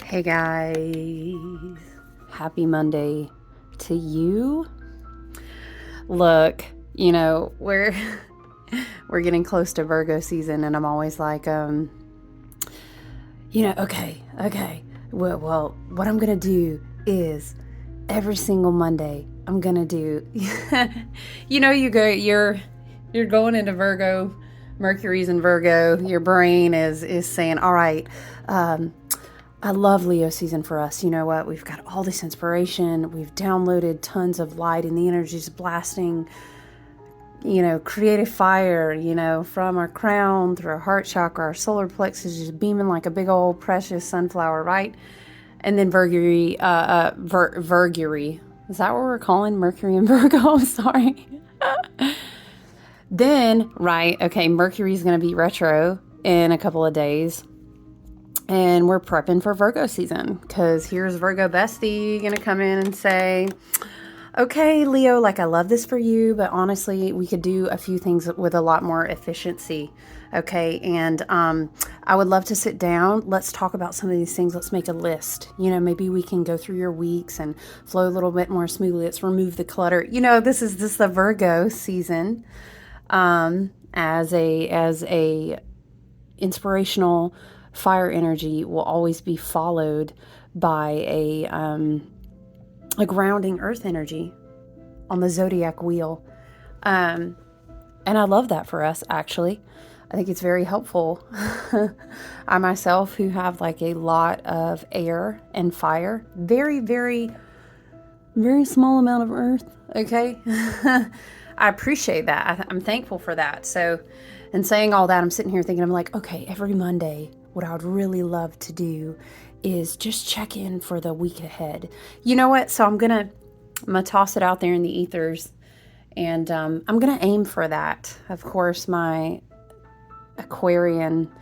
Hey guys, happy Monday to you. Look, we're we're getting close to Virgo season, and I'm always like, okay. Well, what I'm gonna do is every single Monday I'm gonna do. You're going into Virgo. Mercury's in Virgo. Your brain is saying, all right. I love Leo season for us. You know what? We've got all this inspiration. We've downloaded tons of light, and the energy's blasting, creative fire, from our crown through our heart chakra, our solar plexus, just beaming like a big old precious sunflower, right? And then Virgury, Virgury. Is that what we're calling Mercury and Virgo? I'm sorry. Then, right, okay, Mercury's going to be retro in a couple of days. And we're prepping for Virgo season because here's Virgo bestie going to come in and say, okay, Leo, I love this for you, but honestly, we could do a few things with a lot more efficiency. Okay. And I would love to sit down. Let's talk about some of these things. Let's make a list. Maybe we can go through your weeks and flow a little bit more smoothly. Let's remove the clutter. This is the Virgo season as a inspirational fire energy will always be followed by a grounding earth energy on the zodiac wheel. And I love that for us, actually. I think it's very helpful. I myself, who have a lot of air and fire, very, very, very small amount of earth. Okay. I appreciate that. I'm thankful for that. So, in saying all that, I'm sitting here thinking, I'm like, okay, every Monday, what I would really love to do is just check in for the week ahead. You know what? So I'm gonna toss it out there in the ethers, and I'm gonna aim for that. Of course, my Aquarian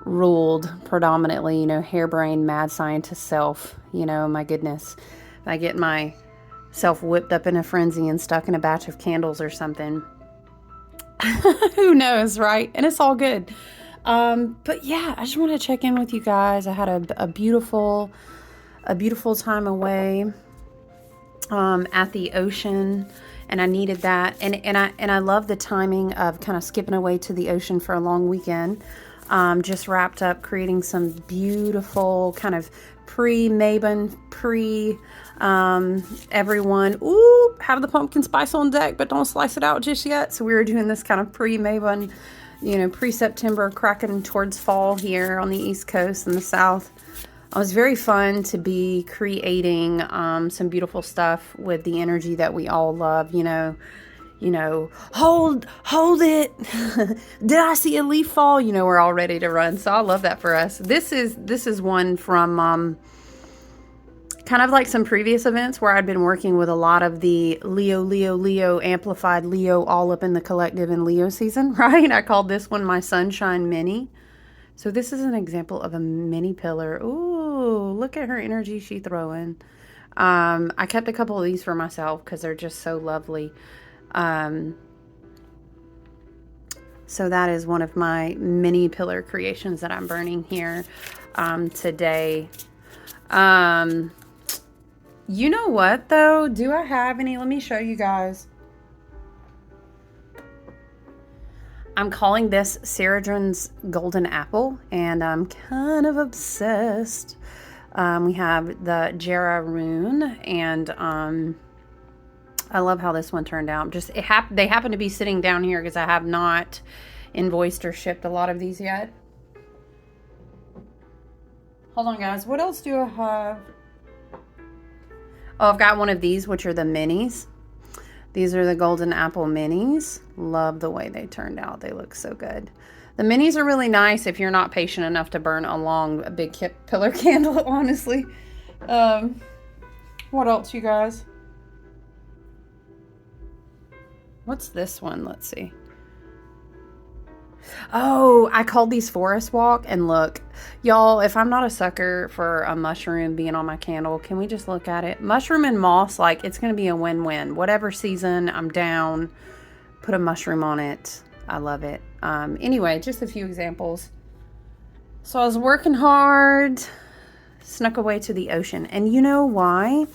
ruled predominantly, harebrained, mad scientist self. My goodness, if I get myself whipped up in a frenzy and stuck in a batch of candles or something, who knows, right? And it's all good. But yeah, I just want to check in with you guys. I had a beautiful time away, at the ocean, and I needed that. And I love the timing of kind of skipping away to the ocean for a long weekend. Just wrapped up creating some beautiful kind of pre-Mabon, everyone, have the pumpkin spice on deck, but don't slice it out just yet. So we were doing this kind of pre-Mabon, pre-September, cracking towards fall here on the East Coast and the South. It was very fun to be creating some beautiful stuff with the energy that we all love. Hold it. Did I see a leaf fall? We're all ready to run. So I love that for us. This is one from kind of like some previous events where I'd been working with a lot of the Leo, amplified Leo, all up in the collective in Leo season, right? I called this one my Sunshine Mini. So this is an example of a mini pillar. Ooh, look at her energy she throwing. I kept a couple of these for myself because they're just so lovely. So that is one of my mini pillar creations that I'm burning here today. You know what, though? Do I have any? Let me show you guys. I'm calling this Ceridron's Golden Apple, and I'm kind of obsessed. We have the Jera rune, and I love how this one turned out. They happen to be sitting down here because I have not invoiced or shipped a lot of these yet. Hold on, guys. What else do I have? Oh, I've got one of these, which are the minis. These are the Golden Apple minis. Love the way they turned out. They look so good. The minis are really nice if you're not patient enough to burn a big pillar candle, honestly. What else, you guys? What's this one? Let's see. Oh, I called these Forest Walk, and look, y'all, if I'm not a sucker for a mushroom being on my candle, can we just look at it? Mushroom and moss, it's going to be a win-win. Whatever season, I'm down. Put a mushroom on it. I love it. Anyway, just a few examples. So I was working hard, snuck away to the ocean. And you know why?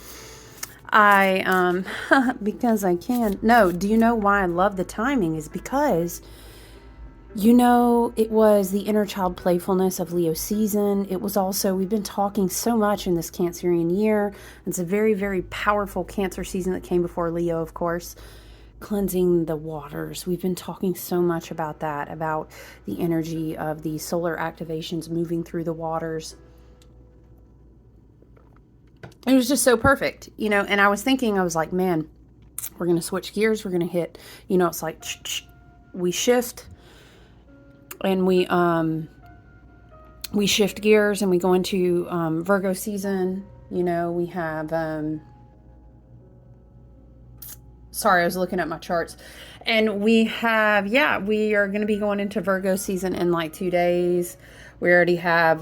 Because I can. No, do you know why I love the timing? Is because, it was the inner child playfulness of Leo season. It was also, we've been talking so much in this Cancerian year. It's a very, very powerful Cancer season that came before Leo, of course. Cleansing the waters. We've been talking so much about that, about the energy of the solar activations moving through the waters. It was just so perfect, and I was thinking, I was like, man, we're going to switch gears. We're going to hit, it's like we shift and we shift gears and we go into Virgo season. We have, sorry, I was looking at my charts, and we have, we are going to be going into Virgo season in like 2 days. We already have,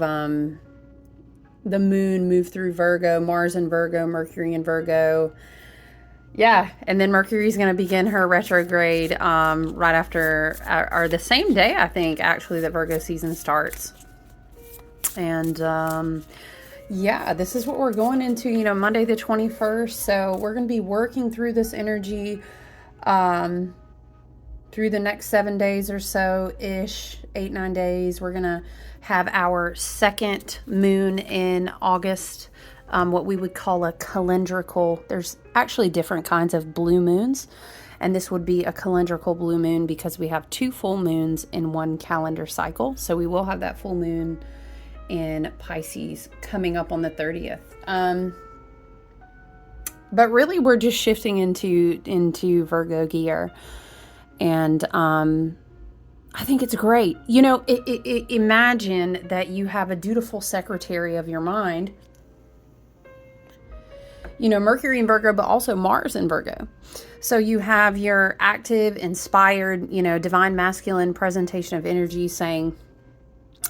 the moon moved through Virgo, Mars in Virgo, Mercury in Virgo. Yeah, and then Mercury's going to begin her retrograde right after, or the same day, I think, actually, that Virgo season starts. And, this is what we're going into, Monday the 21st. So we're going to be working through this energy through the next 7 days or so-ish, 8-9 days. We're going to have our second moon in August, what we would call a calendrical. There's actually different kinds of blue moons, and this would be a calendrical blue moon because we have 2 full moons in one calendar cycle. So we will have that full moon in Pisces coming up on the 30th. But really we're just shifting into Virgo gear. And I think it's great. Imagine that you have a dutiful secretary of your mind. Mercury in Virgo, but also Mars in Virgo. So you have your active, inspired, divine masculine presentation of energy saying,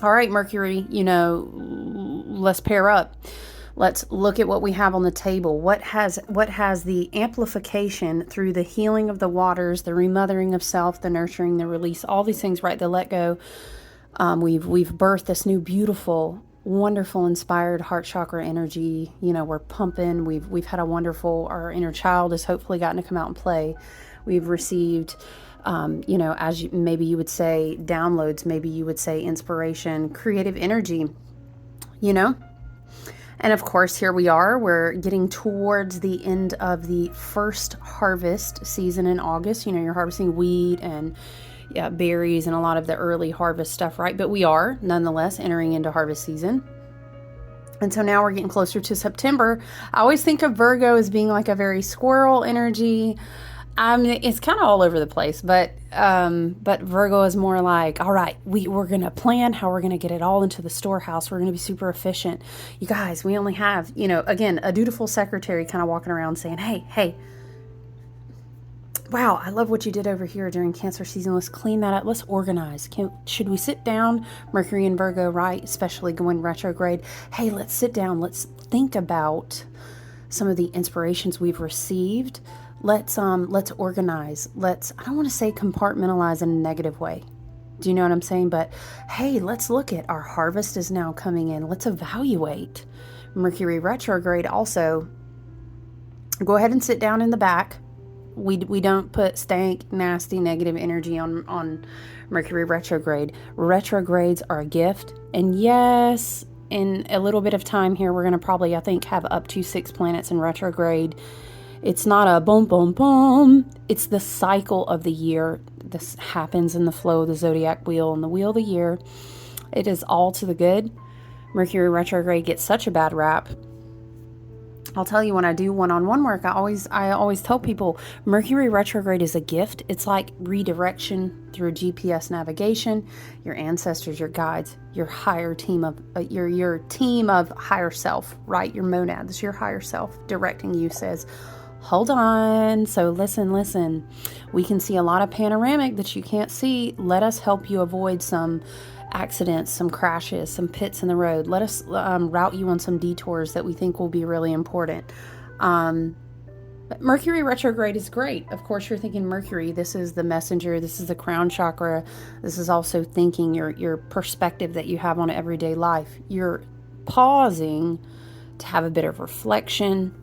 all right, Mercury, let's pair up. Let's look at what we have on the table. What has the amplification through the healing of the waters, the remothering of self, the nurturing, the release, all these things, right? The let go. We've birthed this new, beautiful, wonderful, inspired heart chakra energy. We're pumping. We've had our inner child has hopefully gotten to come out and play. We've received, maybe you would say downloads, maybe you would say inspiration, creative energy, And of course, here we are. We're getting towards the end of the first harvest season in August. You're harvesting wheat and berries and a lot of the early harvest stuff, right? But we are, nonetheless, entering into harvest season. And so now we're getting closer to September. I always think of Virgo as being like a very squirrel energy. It's kind of all over the place, but Virgo is more like, all right, we're going to plan how we're going to get it all into the storehouse. We're going to be super efficient. You guys, we only have, again, a dutiful secretary kind of walking around saying, hey, wow, I love what you did over here during Cancer season. Let's clean that up. Let's organize. Should we sit down? Mercury and Virgo, right? Especially going retrograde. Hey, let's sit down. Let's think about some of the inspirations we've received. Let's organize. I don't want to say compartmentalize in a negative way. Do you know what I'm saying? But hey, let's look at our harvest is now coming in. Let's evaluate. Mercury retrograde also. Go ahead and sit down in the back. We don't put stank, nasty, negative energy on Mercury retrograde. Retrogrades are a gift. And yes, in a little bit of time here, we're going to probably, I think, have up to 6 planets in retrograde. It's not a boom, boom, boom. It's the cycle of the year. This happens in the flow of the zodiac wheel and the wheel of the year. It is all to the good. Mercury retrograde gets such a bad rap. I'll tell you, when I do one-on-one work, I always tell people Mercury retrograde is a gift. It's like redirection through GPS navigation, your ancestors, your guides, your higher team of your team of higher self, right? Your monads, your higher self directing you, says, hold on. So listen. We can see a lot of panoramic that you can't see. Let us help you avoid some accidents, some crashes, some pits in the road. Let us route you on some detours that we think will be really important. But Mercury retrograde is great. Of course, you're thinking Mercury. This is the messenger. This is the crown chakra. This is also thinking your perspective that you have on everyday life. Your pausing to have a bit of reflection.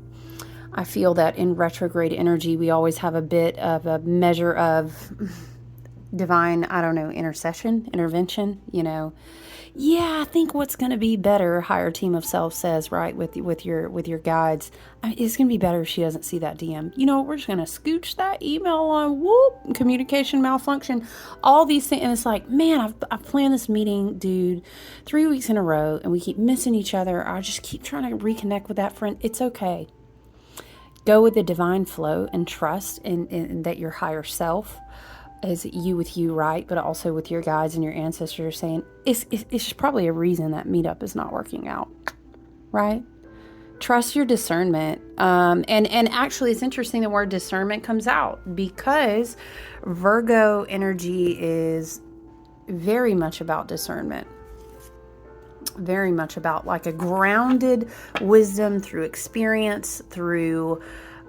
I feel that in retrograde energy, we always have a bit of a measure of divine, I don't know, intervention, Yeah, I think what's going to be better, higher team of self says, right, with your guides, it's going to be better if she doesn't see that DM. We're just going to scooch that email on, whoop, communication malfunction, all these things. And it's like, man, I've planned this meeting, dude, 3 weeks in a row, and we keep missing each other. I just keep trying to reconnect with that friend. It's okay. Go with the divine flow and trust in that your higher self is you with you, right? But also with your guides and your ancestors are saying, it's probably a reason that meetup is not working out, right? Trust your discernment. And actually, it's interesting the word discernment comes out because Virgo energy is very much about discernment. Very much about like a grounded wisdom through experience, through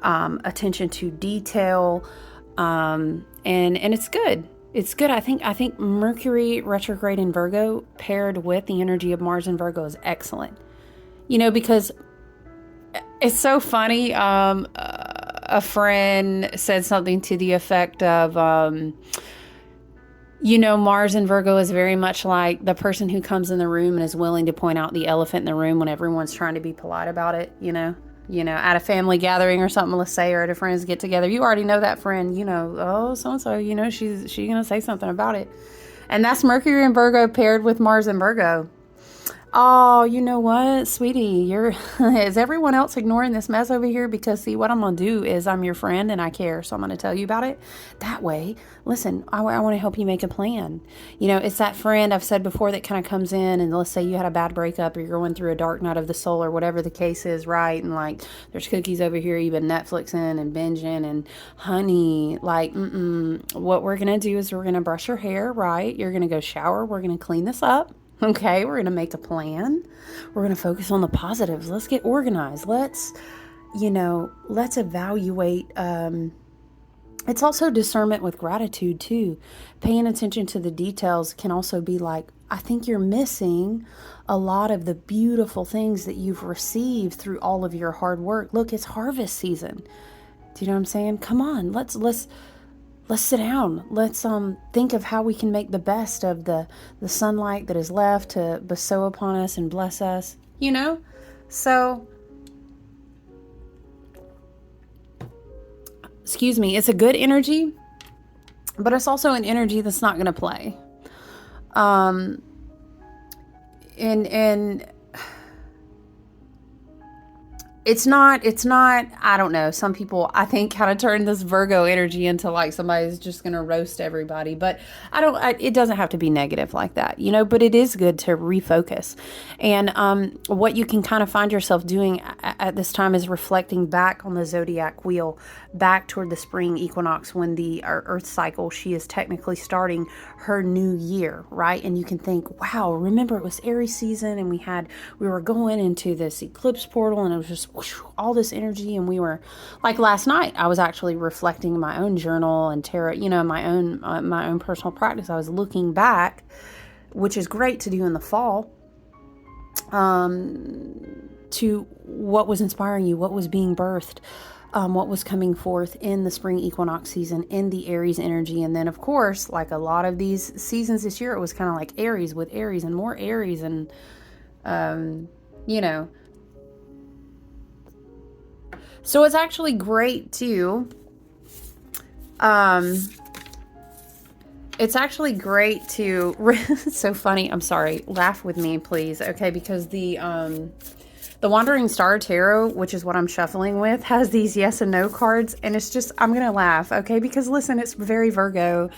attention to detail. And it's good. It's good. I think Mercury retrograde in Virgo paired with the energy of Mars in Virgo is excellent. Because it's so funny. A friend said something to the effect of, Mars in Virgo is very much like the person who comes in the room and is willing to point out the elephant in the room when everyone's trying to be polite about it, at a family gathering or something, let's say, or at a friend's get together. You already know that friend, oh, so-and-so, she's going to say something about it. And that's Mercury in Virgo paired with Mars in Virgo. Oh, you know what, sweetie, is everyone else ignoring this mess over here? Because see, what I'm going to do is I'm your friend and I care. So I'm going to tell you about it that way. Listen, I want to help you make a plan. It's that friend I've said before that kind of comes in and let's say you had a bad breakup or you're going through a dark night of the soul or whatever the case is, right? And like, there's cookies over here, you've been Netflixing and binging and honey, like, what we're going to do is we're going to brush your hair, right? You're going to go shower. We're going to clean this up. Okay, we're going to make a plan. We're going to focus on the positives. Let's get organized. Let's evaluate. It's also discernment with gratitude too. Paying attention to the details can also be like, I think you're missing a lot of the beautiful things that you've received through all of your hard work. Look, it's harvest season. Do you know what I'm saying? Come on, let's sit down. Let's think of how we can make the best of the sunlight that is left to bestow upon us and bless us, So, excuse me, it's a good energy, but it's also an energy that's not going to play. And it's not, I don't know. Some people, I think, kind of turn this Virgo energy into like somebody's just going to roast everybody. But it doesn't have to be negative like that, but it is good to refocus. And what you can kind of find yourself doing at this time is reflecting back on the zodiac wheel, back toward the spring equinox when the Earth cycle, she is technically starting her new year, right? And you can think, wow, remember it was Aries season and we were going into this eclipse portal and it was just all this energy, and we were like last night I was actually reflecting my own journal and tarot, my own personal practice. I was looking back, which is great to do in the fall, to what was inspiring you, what was being birthed, what was coming forth in the spring equinox season, in the Aries energy. And then of course, like a lot of these seasons this year, it was kind of like Aries with Aries and more Aries and so it's actually great too. It's actually great to, it's so funny. I'm sorry. Laugh with me, please. Okay. Because the Wandering Star Tarot, which is what I'm shuffling with, has these yes and no cards. And it's just, I'm going to laugh. Okay. Because listen, it's very Virgo.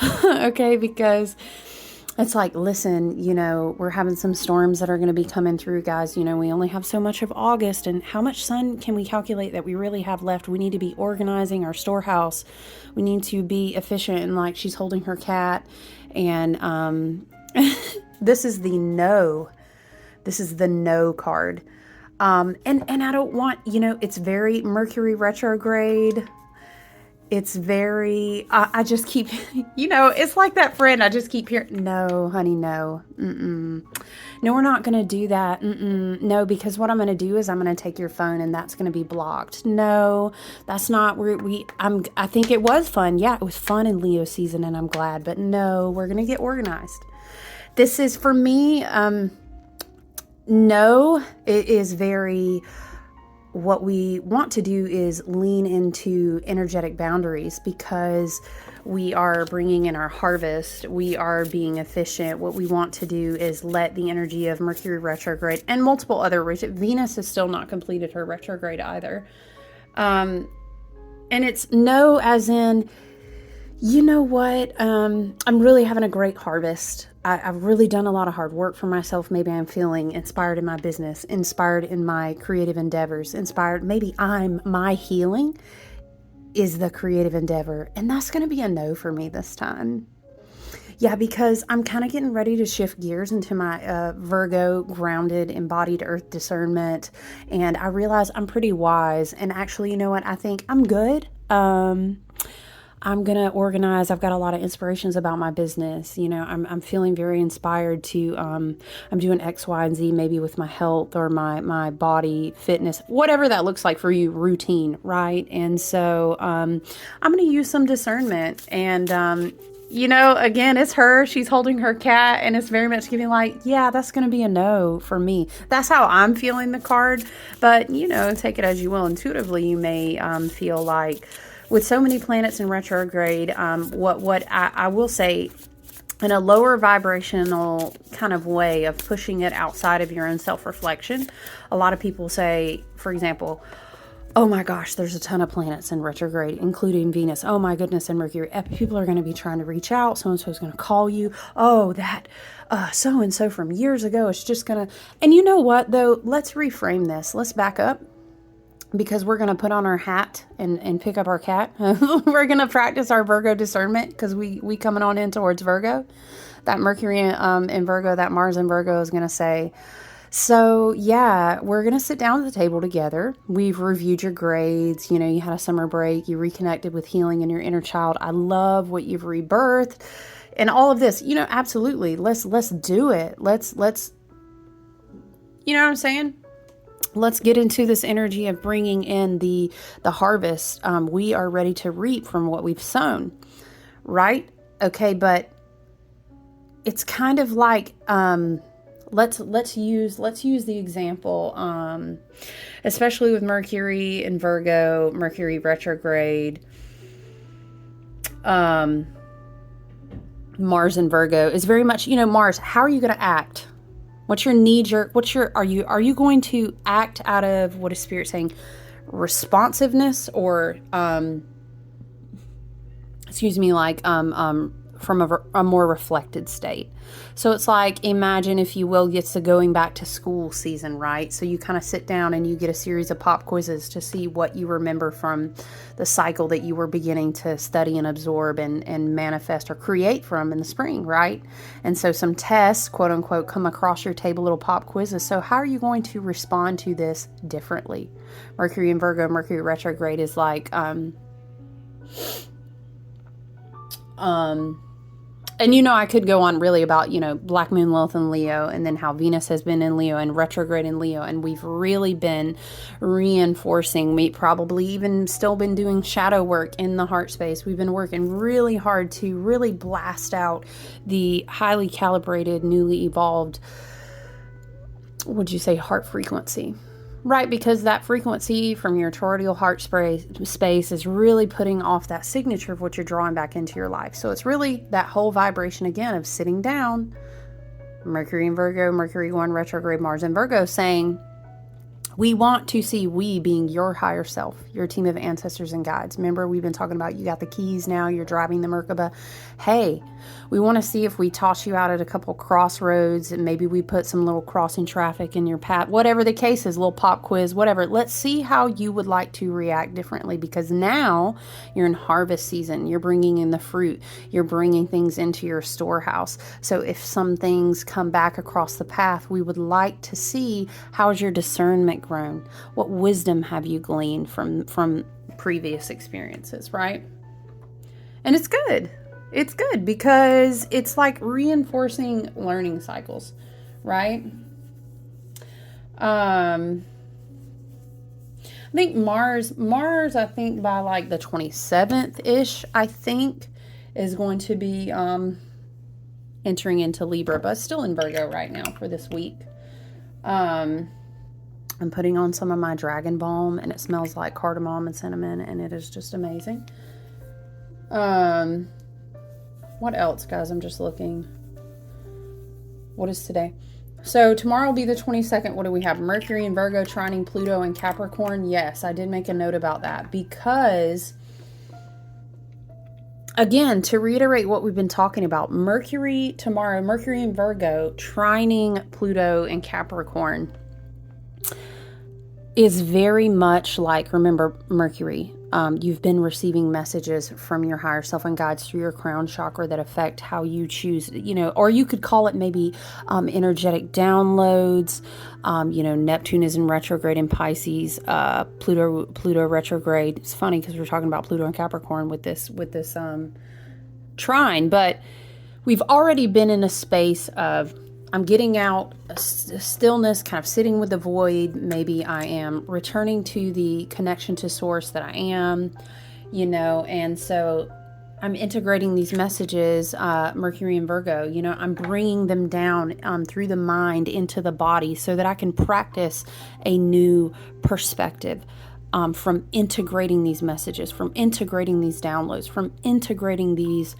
Okay. Because it's like, listen, we're having some storms that are going to be coming through, guys. We only have so much of August, and how much sun can we calculate that we really have left? We need to be organizing our storehouse. We need to be efficient. And like, she's holding her cat, and this is the no. This is the no card. And I don't want, it's very Mercury retrograde. It's very, I just keep, it's like that friend. I just keep hearing, no, honey, no. Mm-mm. No, we're not going to do that. Mm-mm. No, because what I'm going to do is I'm going to take your phone and that's going to be blocked. No, that's not where I think it was fun. Yeah, it was fun in Leo season and I'm glad, but no, we're going to get organized. This is for me, no, it is very, what we want to do is lean into energetic boundaries because we are bringing in our harvest. We are being efficient. What we want to do is let the energy of Mercury retrograde and multiple other, Venus has still not completed her retrograde either. And it's no as in, you know what? I'm really having a great harvest. I've really done a lot of hard work for myself. Maybe I'm feeling inspired in my business, inspired in my creative endeavors, inspired. Maybe my healing is the creative endeavor. And that's going to be a no for me this time. Yeah, because I'm kind of getting ready to shift gears into my Virgo grounded embodied earth discernment. And I realize I'm pretty wise. And actually, you know what? I think I'm good. I'm going to organize. I've got a lot of inspirations about my business. I'm feeling very inspired to, I'm doing X, Y, and Z, maybe with my health or my body fitness, whatever that looks like for you, routine. Right. And so, I'm going to use some discernment and, again, it's her, she's holding her cat and it's very much giving like, yeah, that's going to be a no for me. That's how I'm feeling the card, but take it as you will. Intuitively, you may, feel like, with so many planets in retrograde, what I will say, in a lower vibrational kind of way of pushing it outside of your own self-reflection, a lot of people say, for example, oh my gosh, there's a ton of planets in retrograde, including Venus. Oh my goodness, and Mercury. People are going to be trying to reach out. So-and-so is going to call you. Oh, that so-and-so from years ago is just going to... And you know what, though? Let's reframe this. Let's back up. Because we're going to put on our hat and pick up our cat. We're going to practice our Virgo discernment because we coming on in towards Virgo. That Mercury in Virgo, that Mars in Virgo is going to say, so yeah, we're going to sit down at the table together. We've reviewed your grades. You had a summer break. You reconnected with healing in your inner child. I love what you've rebirthed and all of this. Absolutely. Let's do it. Let's, you know what I'm saying? Let's get into this energy of bringing in the harvest. We are ready to reap from what we've sown, right? Okay, but it's kind of like let's use the example, especially with Mercury in Virgo, Mercury retrograde, Mars in Virgo is very much Mars. How are you going to act? What's your knee-jerk? Are you going to act out of, what is Spirit saying, responsiveness or, from a more reflected state? So it's like, imagine, if you will, it's the going back to school season, right? So you kind of sit down and you get a series of pop quizzes to see what you remember from the cycle that you were beginning to study and absorb and manifest or create from in the spring, right? And so some tests, quote unquote, come across your table, little pop quizzes. So how are you going to respond to this differently? Mercury in Virgo, Mercury retrograde is like, and I could go on really about, Black Moon, Lilith, and Leo, and then how Venus has been in Leo and retrograde in Leo, and we've really been reinforcing. We probably even still been doing shadow work in the heart space. We've been working really hard to really blast out the highly calibrated, newly evolved, would you say, heart frequency? Right, because that frequency from your toroidal heart space is really putting off that signature of what you're drawing back into your life. So it's really that whole vibration again of sitting down, Mercury in Virgo, Mercury going retrograde, Mars in Virgo, saying, we want to see we being your higher self, your team of ancestors and guides. Remember, we've been talking about you got the keys now, you're driving the Merkaba. Hey, we want to see if we toss you out at a couple crossroads and maybe we put some little crossing traffic in your path, whatever the case is, little pop quiz, whatever. Let's see how you would like to react differently, because now you're in harvest season. You're bringing in the fruit. You're bringing things into your storehouse. So if some things come back across the path, we would like to see, how's your discernment grown? What wisdom have you gleaned from previous experiences, right? And it's good. It's good because it's like reinforcing learning cycles, right? I think Mars, I think by like the 27th-ish, I think, is going to be entering into Libra, but still in Virgo right now for this week. I'm putting on some of my dragon balm, and it smells like cardamom and cinnamon, and it is just amazing. What else, guys? I'm just looking. What is today? So tomorrow will be the 22nd. What do we have? Mercury in Virgo, trining Pluto and Capricorn. Yes, I did make a note about that because, again, to reiterate what we've been talking about, Mercury tomorrow, Mercury in Virgo, trining Pluto and Capricorn is very much like, remember, Mercury, you've been receiving messages from your higher self and guides through your crown chakra that affect how you choose, or you could call it maybe energetic downloads. Neptune is in retrograde in Pisces, Pluto retrograde. It's funny because we're talking about Pluto and Capricorn with this trine, but we've already been in a space of, I'm getting out a stillness, kind of sitting with the void. Maybe I am returning to the connection to source that I am, and so I'm integrating these messages, Mercury and Virgo, I'm bringing them down through the mind into the body so that I can practice a new perspective from integrating these messages, from integrating these downloads, from integrating these,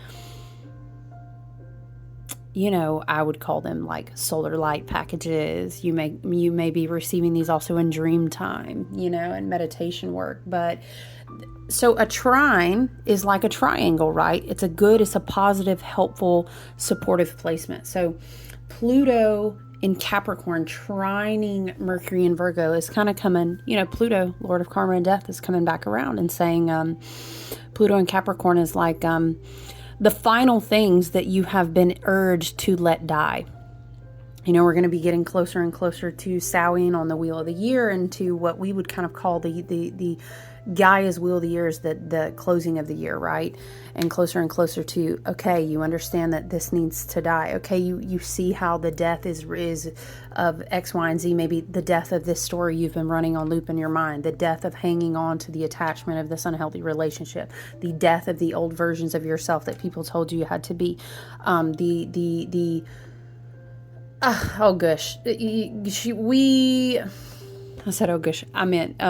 I would call them like solar light packages. You may be receiving these also in dream time, and meditation work. But so a trine is like a triangle, right? It's a positive, helpful, supportive placement. So Pluto in Capricorn trining Mercury in Virgo is kind of coming, Pluto, Lord of Karma and Death, is coming back around and saying Pluto in Capricorn is like the final things that you have been urged to let die. We're going to be getting closer and closer to sowing on the wheel of the year and to what we would kind of call the Gaia's wheel of the year is the closing of the year, right? And closer to, okay, you understand that this needs to die. Okay, you see how the death is of X, Y, and Z, maybe the death of this story you've been running on loop in your mind, the death of hanging on to the attachment of this unhealthy relationship, the death of the old versions of yourself that people told you had to be, oh gosh, I said, oh gosh, I meant,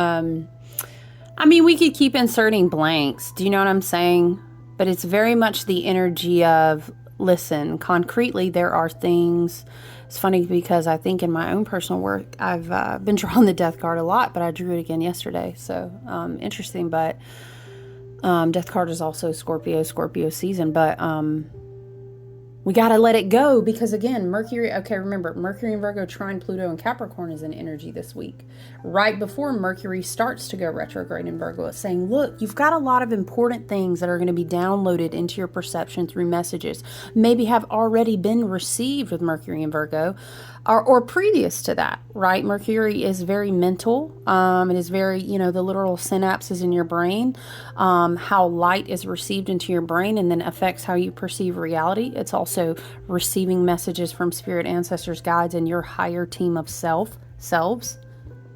we could keep inserting blanks. Do you know what I'm saying? But it's very much the energy of, listen, concretely, there are things. It's funny because I think in my own personal work, I've been drawing the death card a lot, but I drew it again yesterday. So interesting. But death card is also Scorpio season. But we got to let it go because, again, Mercury, okay, remember, Mercury and Virgo trine Pluto and Capricorn is in energy this week. Right before Mercury starts to go retrograde in Virgo, it's saying, look, you've got a lot of important things that are going to be downloaded into your perception through messages, maybe have already been received with Mercury and Virgo, or previous to that, right? Mercury is very mental. It is very, the literal synapses in your brain, how light is received into your brain and then affects how you perceive reality. It's also receiving messages from spirit ancestors, guides, and your higher team of selves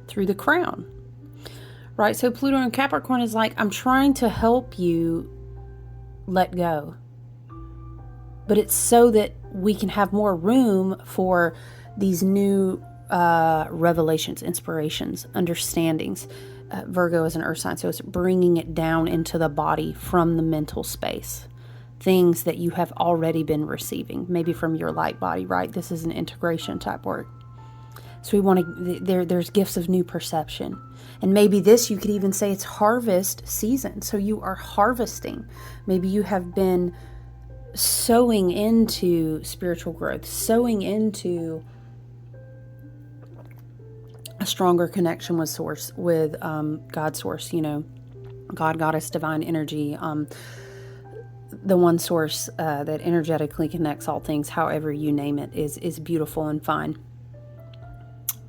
through the crown, right? So Pluto and Capricorn is like, I'm trying to help you let go, but it's so that we can have more room for these new revelations, inspirations, understandings. Virgo is an earth sign, so it's bringing it down into the body from the mental space. Things that you have already been receiving, maybe from your light body, right? This is an integration type work. So we want to, there's gifts of new perception. And maybe this, you could even say it's harvest season. So you are harvesting. Maybe you have been sowing into spiritual growth, sowing into a stronger connection with source, with God source, God, goddess, divine energy, the one source that energetically connects all things, however you name it, is beautiful and fine.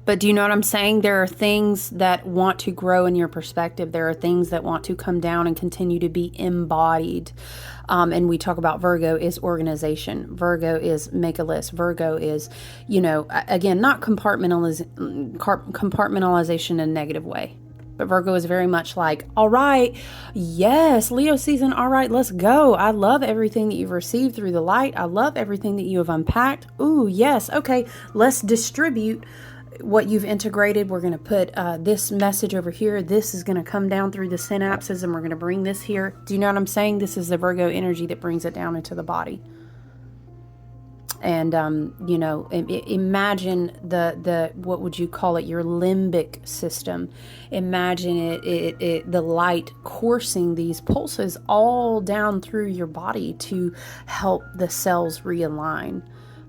But do you know what I'm saying? There are things that want to grow in your perspective. There are things that want to come down and continue to be embodied. And we talk about Virgo is organization. Virgo is make a list. Virgo is, again, not compartmentalization in a negative way. But Virgo is very much like, all right, yes, Leo season, all right, let's go. I love everything that you've received through the light. I love everything that you have unpacked. Ooh, yes, okay, let's distribute what you've integrated. We're going to put this message over here. This is going to come down through the synapses, and we're going to bring this here. Do you know what I'm saying? This is the Virgo energy that brings it down into the body. And, imagine the what would you call it? Your limbic system. Imagine it the light coursing these pulses all down through your body to help the cells realign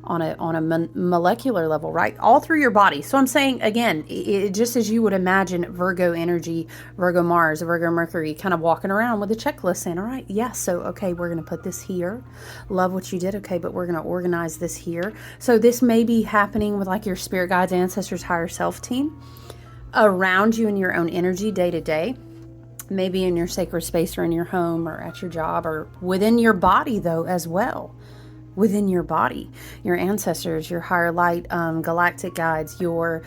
on a molecular level, right? All through your body. So I'm saying, again, just as you would imagine Virgo energy, Virgo Mars, Virgo Mercury, kind of walking around with a checklist saying, all right, yes, so, okay, we're going to put this here. Love what you did. Okay, but we're going to organize this here. So this may be happening with like your spirit guides, ancestors, higher self team around you in your own energy day to day. Maybe in your sacred space or in your home or at your job or within your body though as well. Within your body, your ancestors, your higher light, galactic guides, your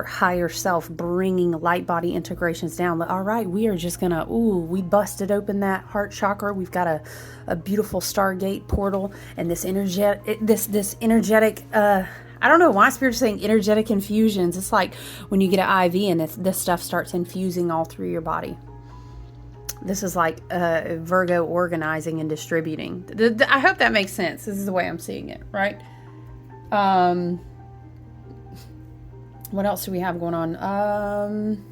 higher self, bringing light body integrations down. All right, we are just gonna, we busted open that heart chakra. We've got a beautiful Stargate portal, and this energetic. I don't know why Spirit's saying energetic infusions. It's like when you get an IV and this stuff starts infusing all through your body. This is like Virgo organizing and distributing. I hope that makes sense. This is the way I'm seeing it, right? What else do we have going on?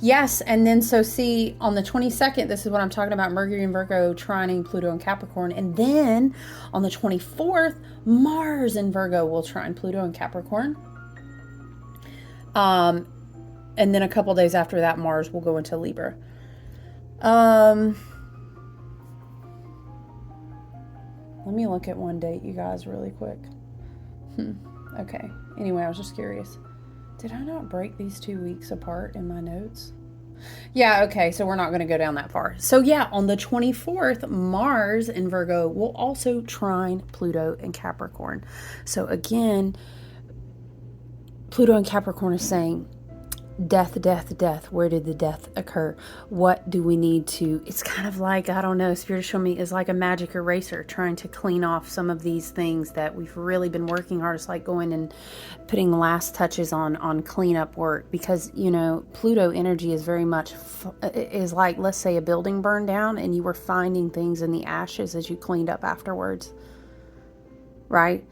Yes, and then so see, on the 22nd, this is what I'm talking about, Mercury and Virgo trining Pluto and Capricorn. And then on the 24th, Mars and Virgo will trine Pluto and Capricorn. And then a couple days after that, Mars will go into Libra. Let me look at one date, you guys, really quick. Okay. Anyway, I was just curious. Did I not break these 2 weeks apart in my notes? Yeah, okay, so we're not going to go down that far. So yeah, on the 24th, Mars in Virgo will also trine Pluto and Capricorn. So again, Pluto and Capricorn is saying, death, death, death. Where did the death occur? What do we need to... It's kind of like, I don't know, Spirit showed me is like a magic eraser, trying to clean off some of these things that we've really been working hard. It's like going and putting last touches on cleanup work, because, Pluto energy is very much, is like, let's say a building burned down and you were finding things in the ashes as you cleaned up afterwards, right?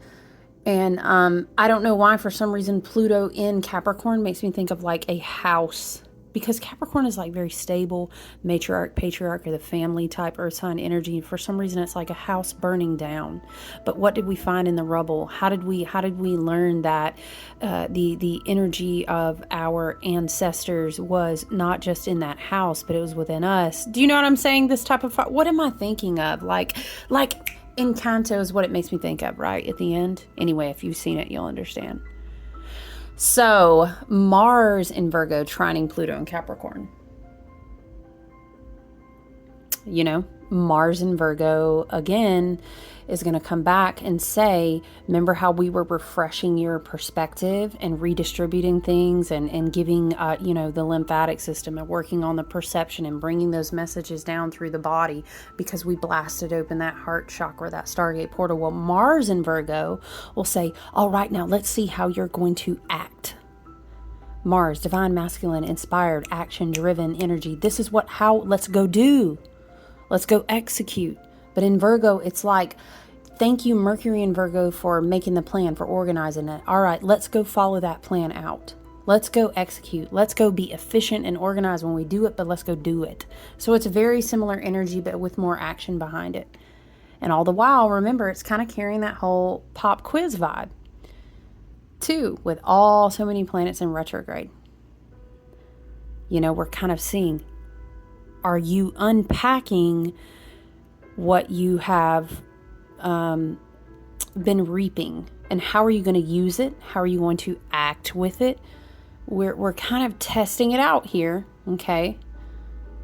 And I don't know why, for some reason, Pluto in Capricorn makes me think of like a house, because Capricorn is like very stable, matriarch, patriarch, or the family type earth sign energy. For some reason, it's like a house burning down. But what did we find in the rubble? How did we learn that the energy of our ancestors was not just in that house, but it was within us? Do you know what I'm saying? This type of, what am I thinking of? Like Encanto is what it makes me think of, right? At the end. Anyway, if you've seen it, you'll understand. So, Mars in Virgo trining Pluto in Capricorn. Mars in Virgo, again, is going to come back and say, remember how we were refreshing your perspective and redistributing things and giving, the lymphatic system and working on the perception and bringing those messages down through the body because we blasted open that heart chakra, that Stargate portal. Well, Mars in Virgo will say, all right, now let's see how you're going to act. Mars, divine masculine, inspired, action-driven energy. This is let's go do. Let's go execute. But in Virgo, it's like, thank you, Mercury and Virgo, for making the plan, for organizing it. All right, let's go follow that plan out. Let's go execute. Let's go be efficient and organized when we do it, but let's go do it. So it's a very similar energy, but with more action behind it. And all the while, remember, it's kind of carrying that whole pop quiz vibe, too, with so many planets in retrograde. We're kind of seeing, are you unpacking what you have been reaping, and how are you going to use it? How are you going to act with it? we're kind of testing it out here, okay?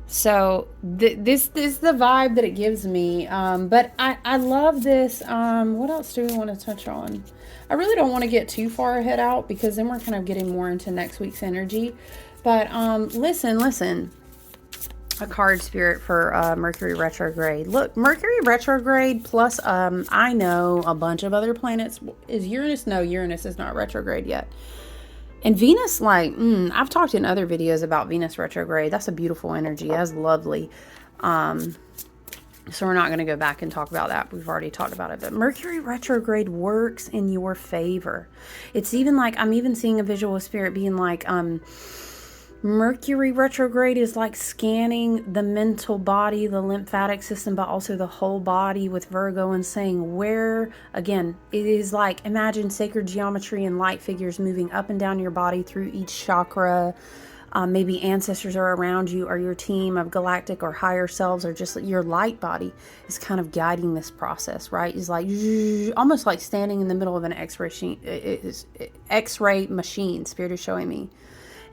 So this is the vibe that it gives me. But I love this. What else do we want to touch on? I really don't want to get too far ahead out because then we're kind of getting more into next week's energy. But listen. A card spirit for Mercury retrograde. Look, Mercury retrograde plus I know a bunch of other planets. Is Uranus? No, Uranus is not retrograde yet. And Venus, like, I've talked in other videos about Venus retrograde. That's a beautiful energy. That's lovely. So we're not going to go back and talk about that. We've already talked about it. But Mercury retrograde works in your favor. It's even like, I'm even seeing a visual spirit being like, Mercury retrograde is like scanning the mental body, the lymphatic system, but also the whole body with Virgo and saying where, again, it is like, imagine sacred geometry and light figures moving up and down your body through each chakra. Maybe ancestors are around you, or your team of galactic or higher selves, or just your light body is kind of guiding this process, right? It's like almost like standing in the middle of an X-ray machine, Spirit is showing me.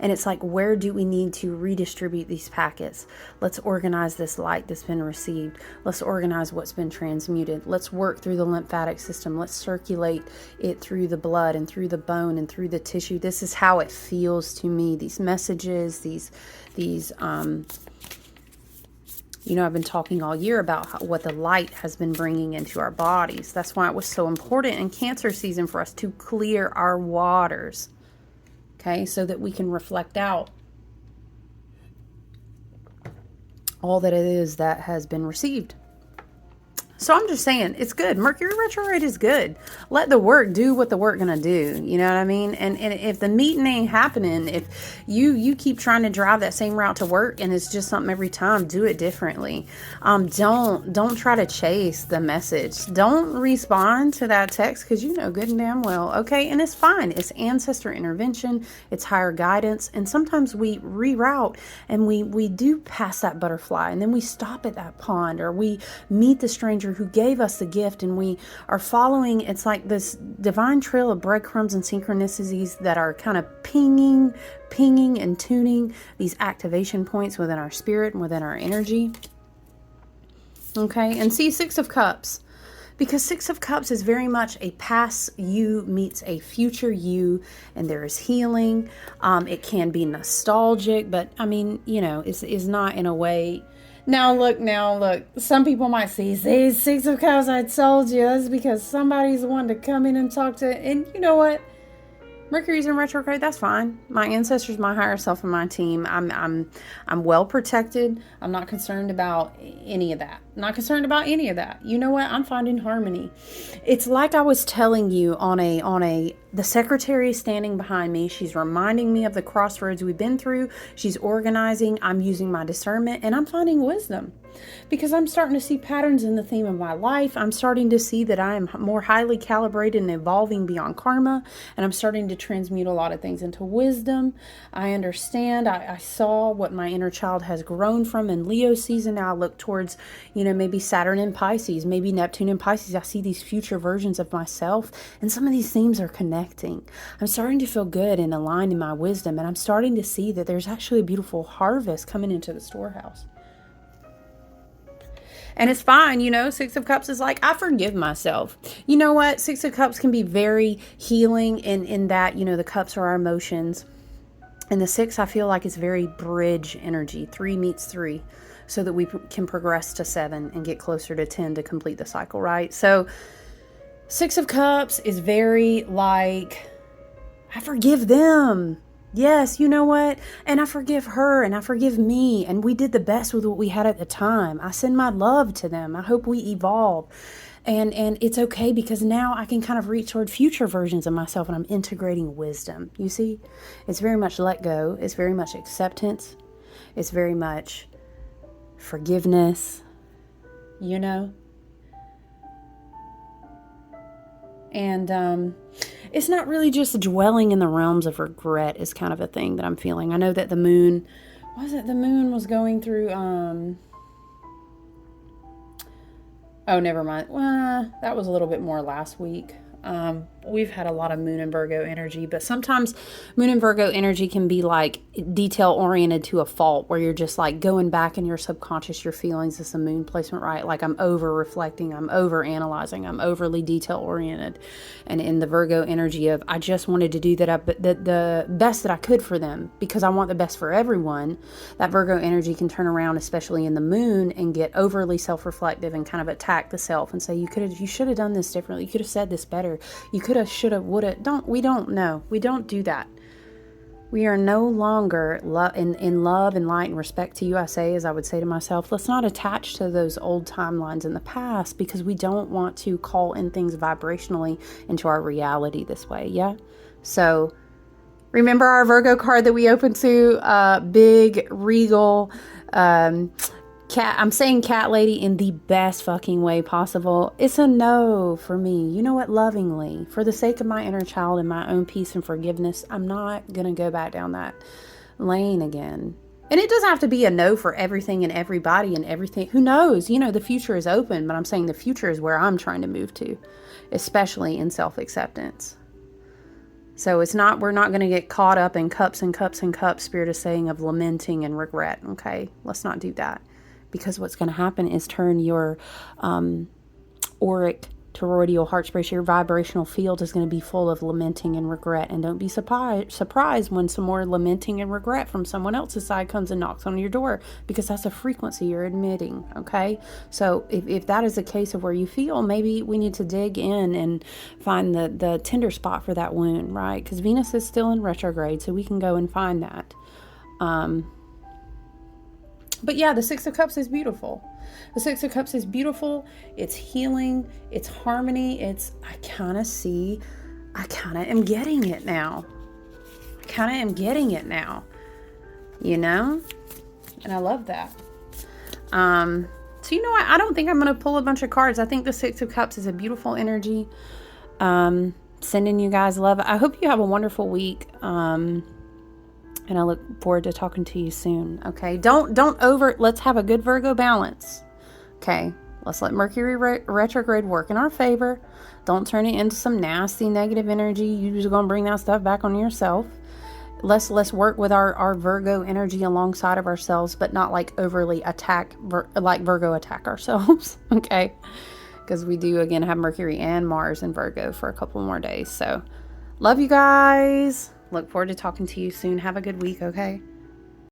And it's like, where do we need to redistribute these packets? Let's organize this light that's been received. Let's organize what's been transmuted. Let's work through the lymphatic system. Let's circulate it through the blood and through the bone and through the tissue. This is how it feels to me. These messages, these I've been talking all year about what the light has been bringing into our bodies. That's why it was so important in Cancer season for us to clear our waters. Okay, so that we can reflect out all that it is that has been received. So I'm just saying, it's good. Mercury retrograde is good. Let the work do what the work gonna do. You know what I mean? And if the meeting ain't happening, if you keep trying to drive that same route to work and it's just something every time, do it differently. Don't try to chase the message. Don't respond to that text because you know good and damn well. Okay, and it's fine. It's ancestor intervention. It's higher guidance. And sometimes we reroute and we do pass that butterfly and then we stop at that pond, or we meet the stranger who gave us the gift, and we are following. It's like this divine trail of breadcrumbs and synchronicities that are kind of pinging and tuning these activation points within our spirit and within our energy. Okay, and see, Six of Cups, because Six of Cups is very much a past you meets a future you, and there is healing. It can be nostalgic, but I mean, it's not in a way. Now look, some people might see, Six of Cups, I told you, that's because somebody's wanting to come in and talk to, and you know what? Mercury's in retrograde, that's fine. My ancestors, my higher self, and my team, I'm well protected. I'm not concerned about any of that. You know what? I'm finding harmony. It's like I was telling you the secretary is standing behind me. She's reminding me of the crossroads we've been through. She's organizing. I'm using my discernment, and I'm finding wisdom. Because I'm starting to see patterns in the theme of my life. I'm starting to see that I am more highly calibrated and evolving beyond karma. And I'm starting to transmute a lot of things into wisdom. I understand. I saw what my inner child has grown from in Leo season. Now I look towards, maybe Saturn in Pisces, maybe Neptune in Pisces. I see these future versions of myself. And some of these themes are connecting. I'm starting to feel good and aligned in my wisdom. And I'm starting to see that there's actually a beautiful harvest coming into the storehouse. And it's fine, Six of Cups is like, I forgive myself. You know what? Six of Cups can be very healing in that, the cups are our emotions. And the six, I feel like, is very bridge energy. 3 meets 3. So that we can progress to 7 and get closer to 10 to complete the cycle, right? So Six of Cups is very like, I forgive them. Yes, you know what? And I forgive her and I forgive me. And we did the best with what we had at the time. I send my love to them. I hope we evolve. And it's okay because now I can kind of reach toward future versions of myself and I'm integrating wisdom. You see? It's very much let go. It's very much acceptance. It's very much forgiveness, And it's not really just dwelling in the realms of regret is kind of a thing that I'm feeling. I know that the moon was going through, oh, never mind. Well, that was a little bit more last week. We've had a lot of Moon and Virgo energy, but sometimes Moon and Virgo energy can be like detail oriented to a fault, where you're just like going back in your subconscious, your feelings as a Moon placement, right? Like I'm over reflecting, I'm over analyzing, I'm overly detail oriented. And in the Virgo energy of, I just wanted to do the best that I could for them because I want the best for everyone. That Virgo energy can turn around, especially in the Moon, and get overly self-reflective and kind of attack the self and say, you should have done this differently. You could have said this better. You could have, should have, would have. We don't know. We don't do that. We are no longer in love and light and respect to you. I say, as I would say to myself, let's not attach to those old timelines in the past, because we don't want to call in things vibrationally into our reality this way. Yeah. So remember our Virgo card that we opened to, big, regal, cat. I'm saying cat lady in the best fucking way possible. It's a no for me. You know what? Lovingly, for the sake of my inner child and my own peace and forgiveness, I'm not going to go back down that lane again. And it doesn't have to be a no for everything and everybody and everything. Who knows? You know, the future is open, but I'm saying the future is where I'm trying to move to, especially in self-acceptance. So we're not going to get caught up in cups and cups and cups, Spirit is saying, of lamenting and regret. Okay, let's not do that. Because what's going to happen is turn your auric toroidal heart space, your vibrational field is going to be full of lamenting and regret. And don't be surprised when some more lamenting and regret from someone else's side comes and knocks on your door, because that's a frequency you're admitting. Okay, so if that is a case of where you feel, maybe we need to dig in and find the tender spot for that wound, right? Because Venus is still in retrograde, so we can go and find that. But yeah, the Six of Cups is beautiful. The Six of Cups is beautiful. It's healing. It's harmony. I kind of am getting it now. You know? And I love that. So you know what? I don't think I'm going to pull a bunch of cards. I think the Six of Cups is a beautiful energy. Sending you guys love. I hope you have a wonderful week. And I look forward to talking to you soon. Okay. Let's have a good Virgo balance. Okay. Let's let Mercury retrograde work in our favor. Don't turn it into some nasty negative energy. You're just going to bring that stuff back on yourself. Let's work with our Virgo energy alongside of ourselves, but not like overly like Virgo attack ourselves. Okay. Because we do again have Mercury and Mars in Virgo for a couple more days. So love you guys. Look forward to talking to you soon. Have a good week, okay?